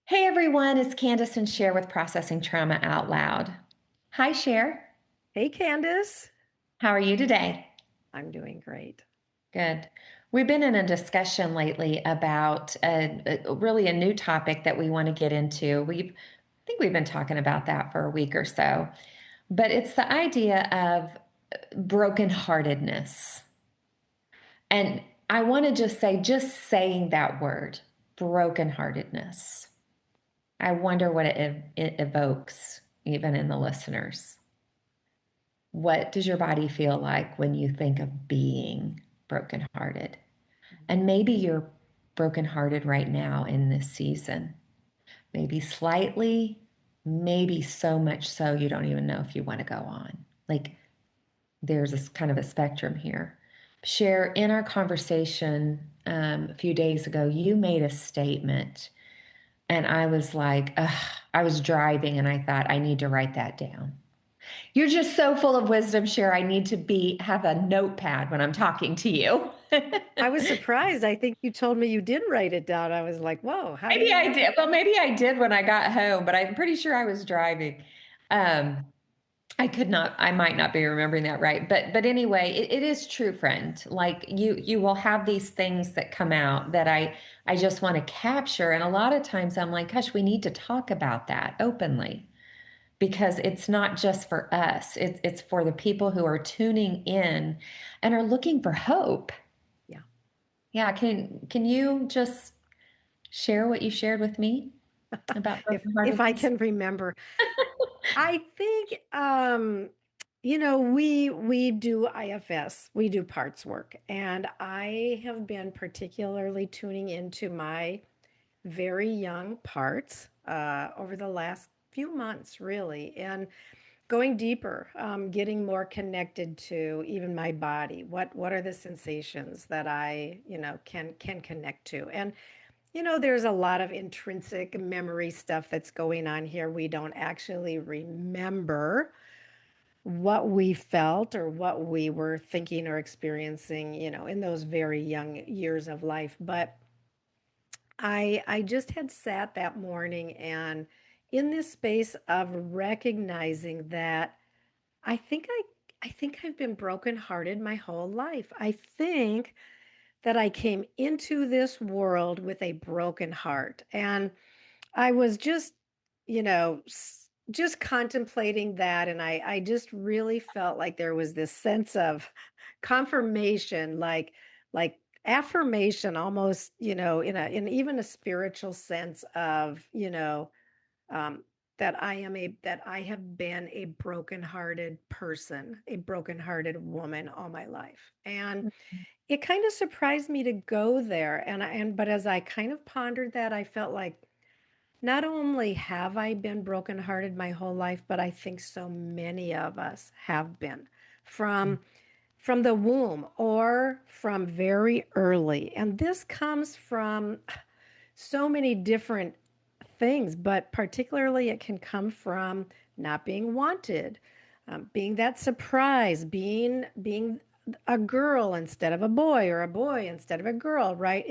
Hey everyone, it's Kandace and Sher with Processing Trauma Out Loud. Hi Sher, Hey, Candace. how are you today? I'm doing great. Good. We've been in a discussion lately about really a new topic that we want to get into. I think we've been talking about that for a week or so, but it's the idea of brokenheartedness. And I want to just say, just saying that word, brokenheartedness, I wonder what it evokes even in the listeners. What does your body feel like when you think of being brokenhearted? And maybe you're brokenhearted right now in this season. Maybe slightly, maybe so much so you don't even know if you want to go on. Like there's this kind of a spectrum here. Share in our conversation a few days ago, you made a statement, and I was like, ugh, I was driving and I thought, I need to write that down. You're just so full of wisdom, Cher. I need to be have a notepad when I'm talking to you. I was surprised. I think you told me you did write it down. I was like, whoa, how do Maybe you I know? did. Well, maybe I did when I got home, but I'm pretty sure I was driving. Um, I could not, I might not be remembering that right. But anyway, it is true, friend. Like you will have these things that come out that I just want to capture. And a lot of times I'm like, gosh, we need to talk about that openly, because it's not just for us. It's for the people who are tuning in and are looking for hope. Yeah. Yeah, can you just share what you shared with me about If I brokenheartedness? can remember. I think we do IFS, we do parts work, and I have been particularly tuning into my very young parts over the last few months, really. And going deeper, getting more connected to even my body. What are the sensations that I, can connect to? And there's a lot of intrinsic memory stuff that's going on here. We don't actually remember what we felt or what we were thinking or experiencing, in those very young years of life. But I just had sat that morning and in this space of recognizing that I think I think I've been brokenhearted my whole life. I think that I came into this world with a broken heart. And I was just, just contemplating that. And I just really felt like there was this sense of confirmation, like affirmation almost, in even a spiritual sense of, um, that I have been a brokenhearted person, a brokenhearted woman all my life. And it kind of surprised me to go there. But as I kind of pondered that, I felt like not only have I been brokenhearted my whole life, but I think so many of us have been from from the womb or from very early. And this comes from so many different things, but particularly it can come from not being wanted, being that surprise, being a girl instead of a boy or a boy instead of a girl, right?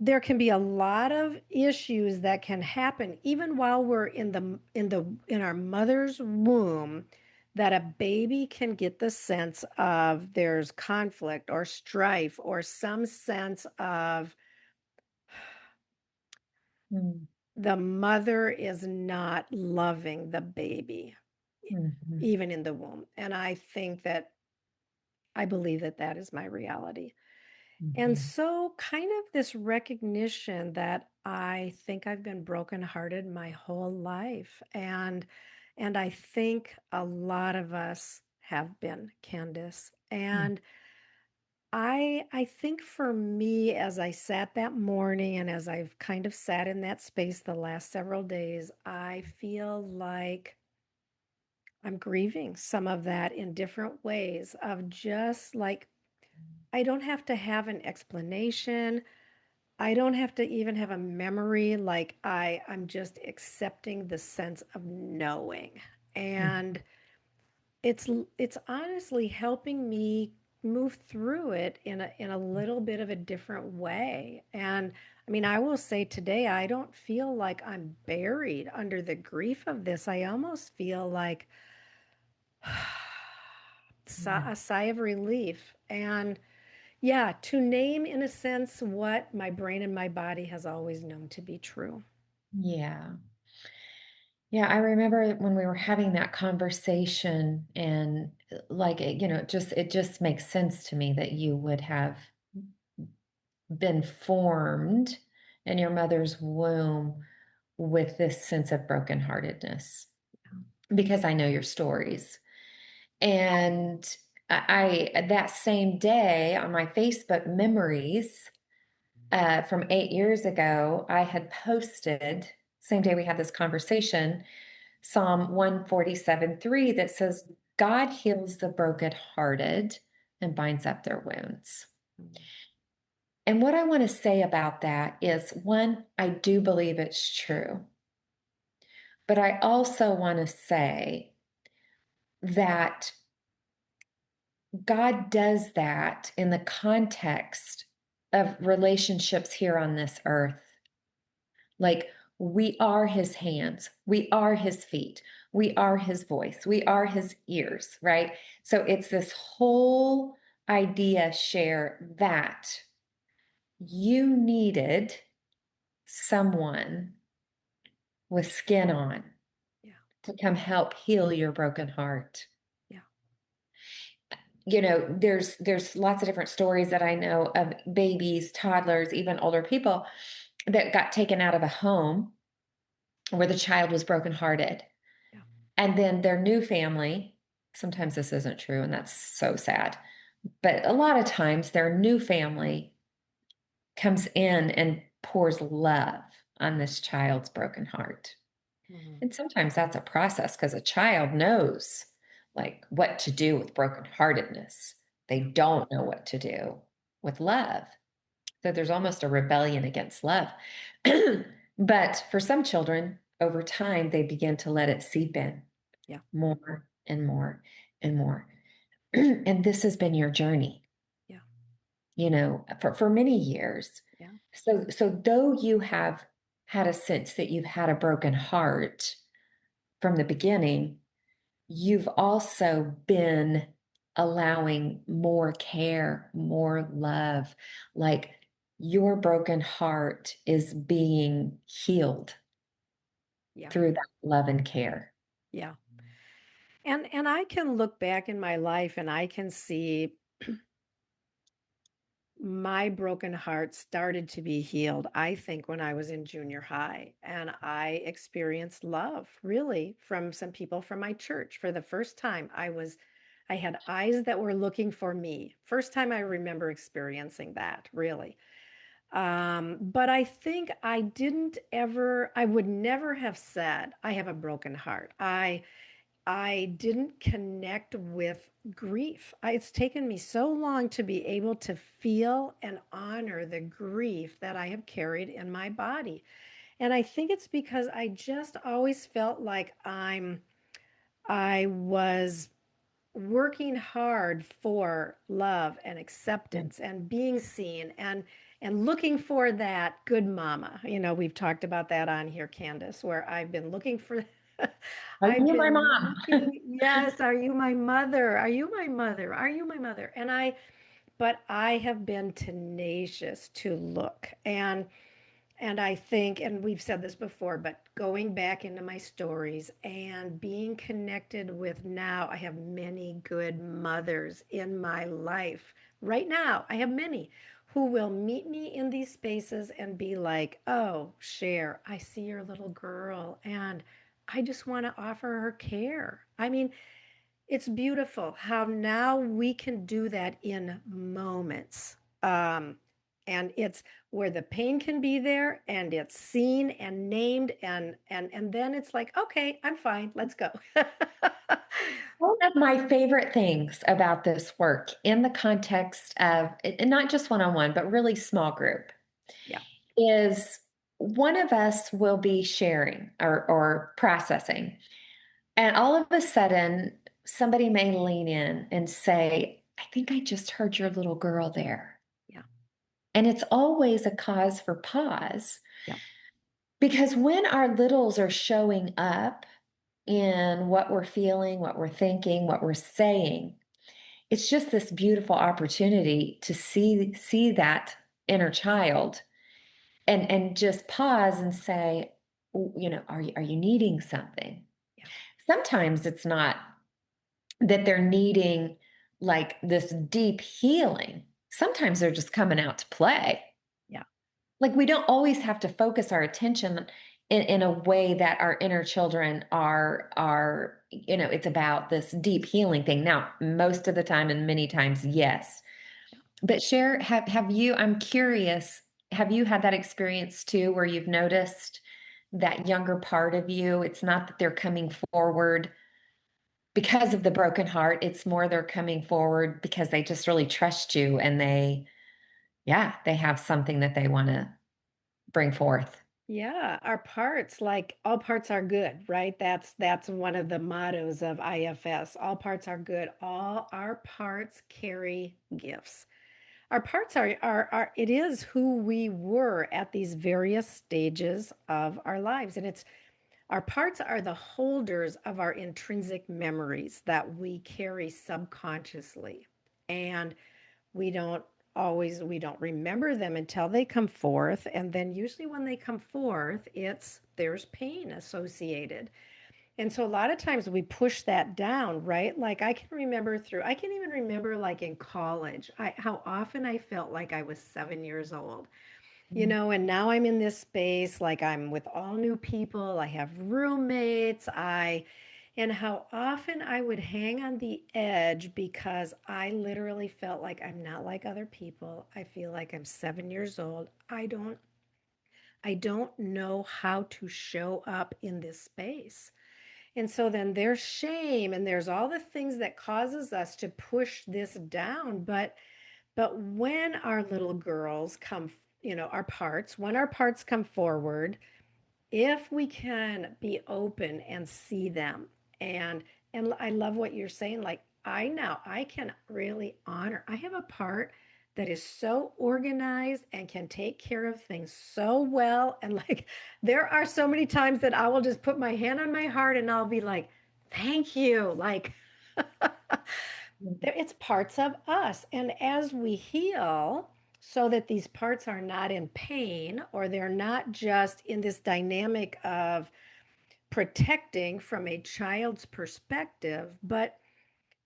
There can be a lot of issues that can happen even while we're in our mother's womb, that a baby can get the sense of there's conflict or strife or some sense of Mm, the mother is not loving the baby, mhm, even in the womb. And I believe that that is my reality. And mhm, so, kind of this recognition that I think I've been brokenhearted my whole life. And I think a lot of us have been, Candace. mm, And I think for me, as I sat that morning and as I've kind of sat in that space the last several days, I feel like I'm grieving some of that in different ways of just like I don't have to have an explanation. I don't have to even have a memory. Like I'm just accepting the sense of knowing. mm, And it's honestly helping me move through it in a little bit of a different way. And I mean, I will say today, I don't feel like I'm buried under the grief of this. I almost feel like Yeah. a sigh of relief. And yeah, to name in a sense what my brain and my body has always known to be true. Yeah. Yeah, I remember when we were having that conversation and like it just makes sense to me that you would have been formed in your mother's womb with this sense of brokenheartedness because I know your stories. And that same day on my Facebook memories from 8 years ago, I had posted, same day we had this conversation, Psalm 147:3 that says, God heals the brokenhearted and binds up their wounds. Mm. And what I want to say about that is one, I do believe it's true. But I also want to say that God does that in the context of relationships here on this earth. Like we are his hands, we are his feet, we are his voice, we are his ears, right? So it's this whole idea, share that you needed someone with skin on Yeah, to come help heal your broken heart. yeah, There's lots of different stories that I know of babies, toddlers, even older people that got taken out of a home where the child was brokenhearted. yeah, And then their new family, sometimes this isn't true, and that's so sad, but a lot of times their new family comes in and pours love on this child's broken heart. mhm, And sometimes that's a process because a child knows like what to do with brokenheartedness. They yeah, don't know what to do with love. So there's almost a rebellion against love. But for some children, over time, they begin to let it seep in yeah, more and more and more. And this has been your journey, yeah, for many years. yeah, So though you have had a sense that you've had a broken heart from the beginning, you've also been allowing more care, more love. Like your broken heart is being healed yeah, through that love and care. yeah. And I can look back in my life and I can see my broken heart started to be healed, I think, when I was in junior high. And I experienced love really from some people from my church. For the first time, I had eyes that were looking for me. First time I remember experiencing that, really. But I think I would never have said I have a broken heart. I didn't connect with grief. It's taken me so long to be able to feel and honor the grief that I have carried in my body. And I think it's because I just always felt like I was working hard for love and Mm. acceptance and being seen and looking for that good mama. We've talked about that on here, Candace, where I've been looking for Are I've you my been mom? looking, yes, are you my mother? Are you my mother? Are you my mother? But I have been tenacious to look and I think, and we've said this before, but going back into my stories and being connected with now, I have many good mothers in my life. Right now, I have many who will meet me in these spaces and be like, oh, Cher, I see your little girl, and I just want to offer her care. I mean, it's beautiful how now we can do that in moments. And it's where the pain can be there and it's seen and named and then it's like, okay, I'm fine. Let's go. One of my favorite things about this work in the context of and not just one on one, but really small group Yeah. is one of us will be sharing or processing. And all of a sudden, somebody may lean in and say, I think I just heard your little girl there. Yeah. And it's always a cause for pause Yeah. because when our littles are showing up in what we're feeling, what we're thinking, what we're saying, it's just this beautiful opportunity to see that inner child and just pause and say, are you needing something? Yeah. Sometimes it's not that they're needing like this deep healing. Sometimes they're just coming out to play. Yeah. Like we don't always have to focus our attention in a way that our inner children are, it's about this deep healing thing. Now, most of the time and many times, yes. But share, have you, I'm curious, have you had that experience too where you've noticed that younger part of you? It's not that they're coming forward because of the broken heart, it's more they're coming forward because they just really trust you and they have something that they want to bring forth. Yeah, our parts, like all parts are good, right? That's one of the mottos of IFS. All parts are good. All our parts carry gifts. Our parts are it is who we were at these various stages of our lives. And it's our parts are the holders of our intrinsic memories that we carry subconsciously. And we don't remember them until they come forth, and then usually when they come forth there's pain associated, and so a lot of times we push that down, right? Like I can even remember like in college how often I felt like I was 7 years old, and now I'm in this space, like I'm with all new people, I have roommates, and how often I would hang on the edge because I literally felt like I'm not like other people. I feel like I'm 7 years old. I don't know how to show up in this space. And so then there's shame and there's all the things that causes us to push this down. But when our little girls come, when our parts come forward, if we can be open and see them, and I love what you're saying, like I can really honor, I have a part that is so organized and can take care of things so well, and like there are so many times that I will just put my hand on my heart and I'll be like, thank you, like it's parts of us. And as we heal, so that these parts are not in pain or they're not just in this dynamic of protecting from a child's perspective, but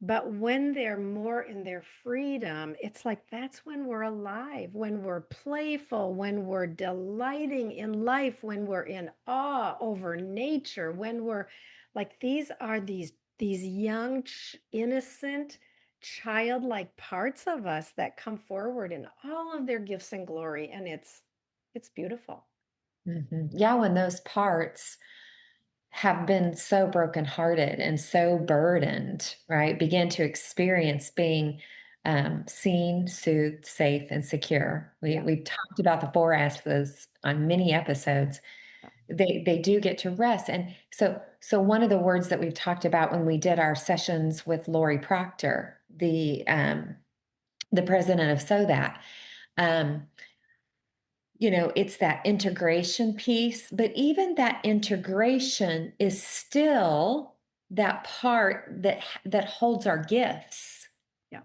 when they're more in their freedom, it's like that's when we're alive, when we're playful, when we're delighting in life, when we're in awe over nature, when we're like these young, innocent, childlike parts of us that come forward in all of their gifts and glory, and it's beautiful. Yeah, when those parts have been so brokenhearted and so burdened, right? Begin to experience being seen, soothed, safe, and secure. Yeah. We've talked about the four S's on many episodes. They do get to rest, and so one of the words that we've talked about when we did our sessions with Lori Proctor, the president of So That. Um, it's that integration piece, but even that integration is still that part that holds our gifts. Yeah.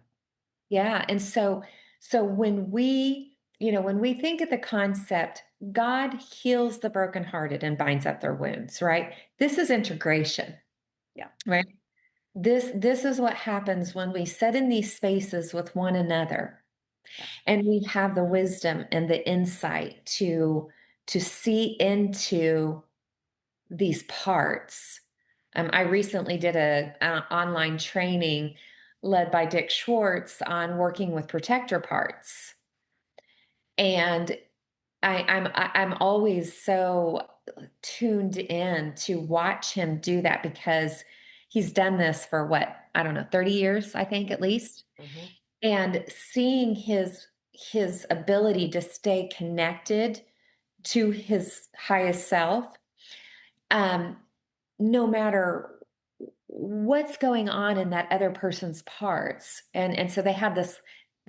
Yeah. And so when we think of the concept, God heals the brokenhearted and binds up their wounds, right? This is integration, Yeah. right? This is what happens when we sit in these spaces with one another Yeah. and we have the wisdom and the insight to see into these parts. I recently did an online training led by Dick Schwartz on working with protector parts, and I'm always so tuned in to watch him do that because he's done this for what, I don't know, 30 years, I think at least, Mm-hmm. and seeing his ability to stay connected to his highest self, um, no matter what's going on in that other person's parts. And so they had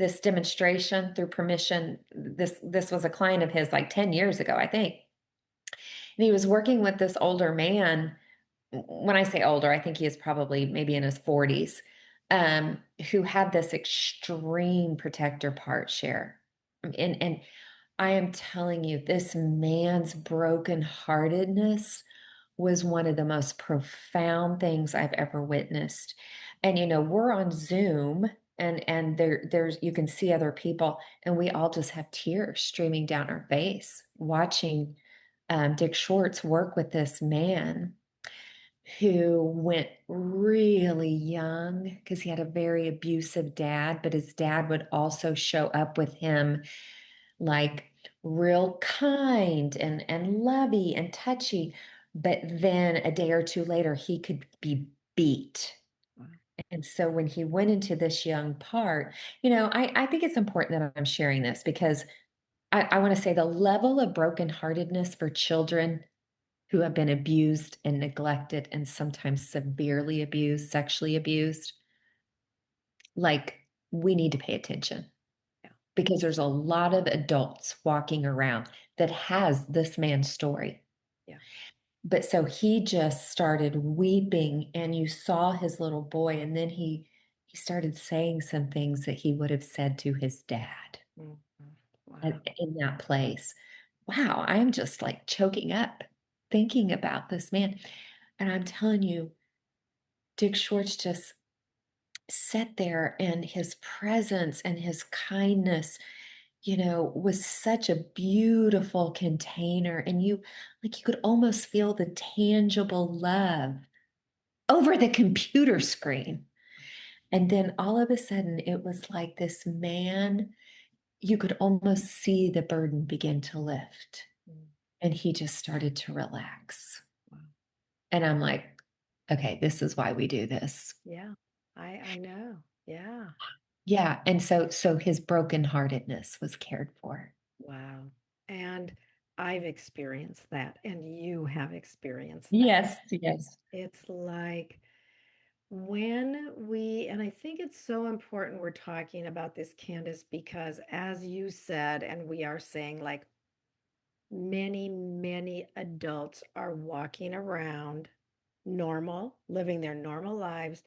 this demonstration through permission. This was a client of his like 10 years ago, I think. And he was working with this older man. When I say older, I think he is probably maybe in his 40s, who had this extreme protector part share. And I am telling you, this man's brokenheartedness was one of the most profound things I've ever witnessed. And we're on Zoom, and there's you can see other people, and we all just have tears streaming down our face watching Dick Schwartz work with this man who went really young because he had a very abusive dad, but his dad would also show up with him like real kind and lovey and touchy. But then a day or two later, he could be beat. Wow. And so when he went into this young part, I think it's important that I'm sharing this because I want to say the level of brokenheartedness for children who have been abused and neglected and sometimes severely abused, sexually abused, like we need to pay attention Yeah. because there's a lot of adults walking around that has this man's story. Yeah. But so he just started weeping and you saw his little boy and then he started saying some things that he would have said to his dad Mhm. Wow. in that place. Wow, I'm just like choking up thinking about this man. And I'm telling you, Dick Schwartz just sat there and his presence and his kindness, was such a beautiful container. And you could almost feel the tangible love over the computer screen. And then all of a sudden, it was like this man, you could almost see the burden begin to lift. Mm. And he just started to relax. Wow. And I'm like, okay, this is why we do this. Yeah. I know. Yeah. Yeah. And so his brokenheartedness was cared for. Wow. And I've experienced that, and you have experienced that. Yes, yes. It's like when and I think it's so important we're talking about this, Candace, because as you said, and we are saying, like, many, many adults are walking around normal, living their normal lives,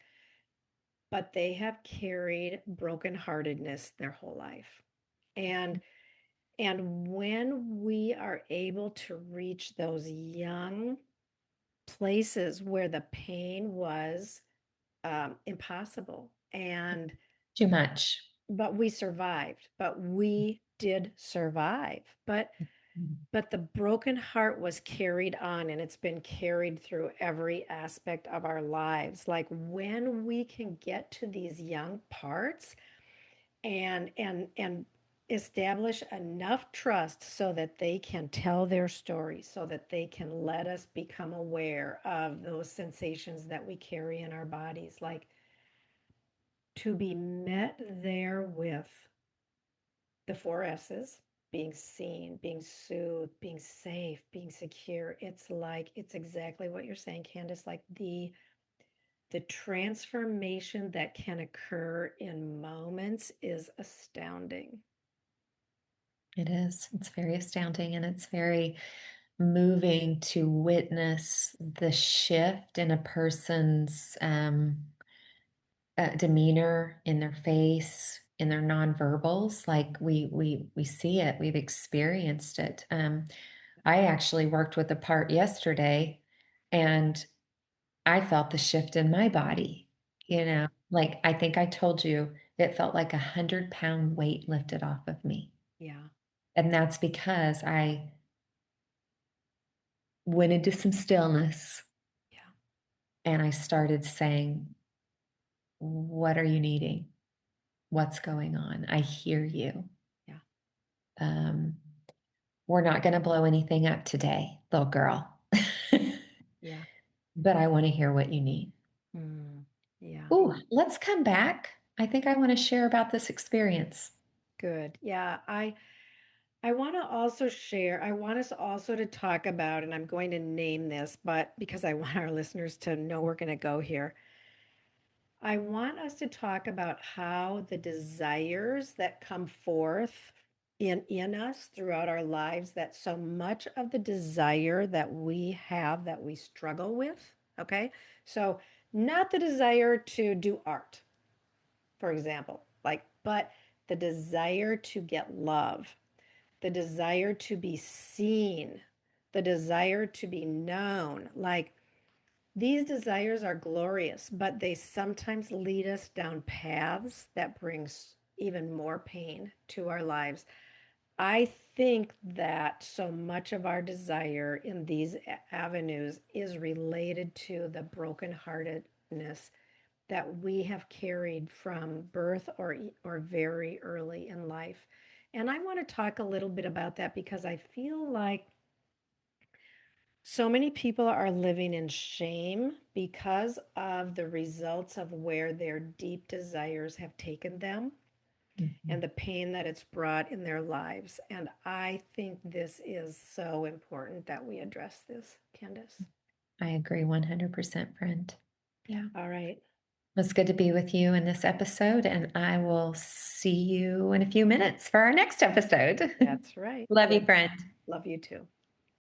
but they have carried brokenheartedness their whole life. And when we are able to reach those young places where the pain was impossible, Too much. but we survived, but we did survive. But the broken heart was carried on, and it's been carried through every aspect of our lives. Like when we can get to these young parts and establish enough trust so that they can tell their story, so that they can let us become aware of those sensations that we carry in our bodies, like to be met there with the four S's: being seen, being soothed, being safe, being secure. It's exactly what you're saying, Candace, like the transformation that can occur in moments is astounding. It is. It's very astounding and it's very moving to witness the shift in a person's demeanor, in their face, in their nonverbals. Like we see it, we've experienced it. I actually worked with a part yesterday, and I felt the shift in my body. Like I think I told you, it felt like 100-pound weight lifted off of me. Yeah. And that's because I went into some stillness Yeah. and I started saying, what are you needing? What's going on? I hear you. Yeah. Um, we're not going to blow anything up today, little girl. Yeah. But I want to hear what you need. Mm, yeah. Ooh, let's come back. I think I want to share about this experience. Good. Yeah. I want to also share, I want us also to talk about, and I'm going to name this, but because I want our listeners to know we're going to go here, I want us to talk about how the desires that come forth in us throughout our lives, that so much of the desire that we have that we struggle with, okay? So not the desire to do art, for example, like, but the desire to get love, the desire to be seen, the desire to be known. Like, these desires are glorious, but they sometimes lead us down paths that brings even more pain to our lives. I think that so much of our desire in these avenues is related to the brokenheartedness that we have carried from birth or very early in life. And I want to talk a little bit about that because I feel like so many people are living in shame because of the results of where their deep desires have taken them Mhm. and the pain that it's brought in their lives. And I think this is so important that we address this, Candace. I agree 100%, friend. Yeah. All right. It's good to be with you in this episode, and I will see you in a few minutes for our next episode. That's right. Love you, friend. Love you too.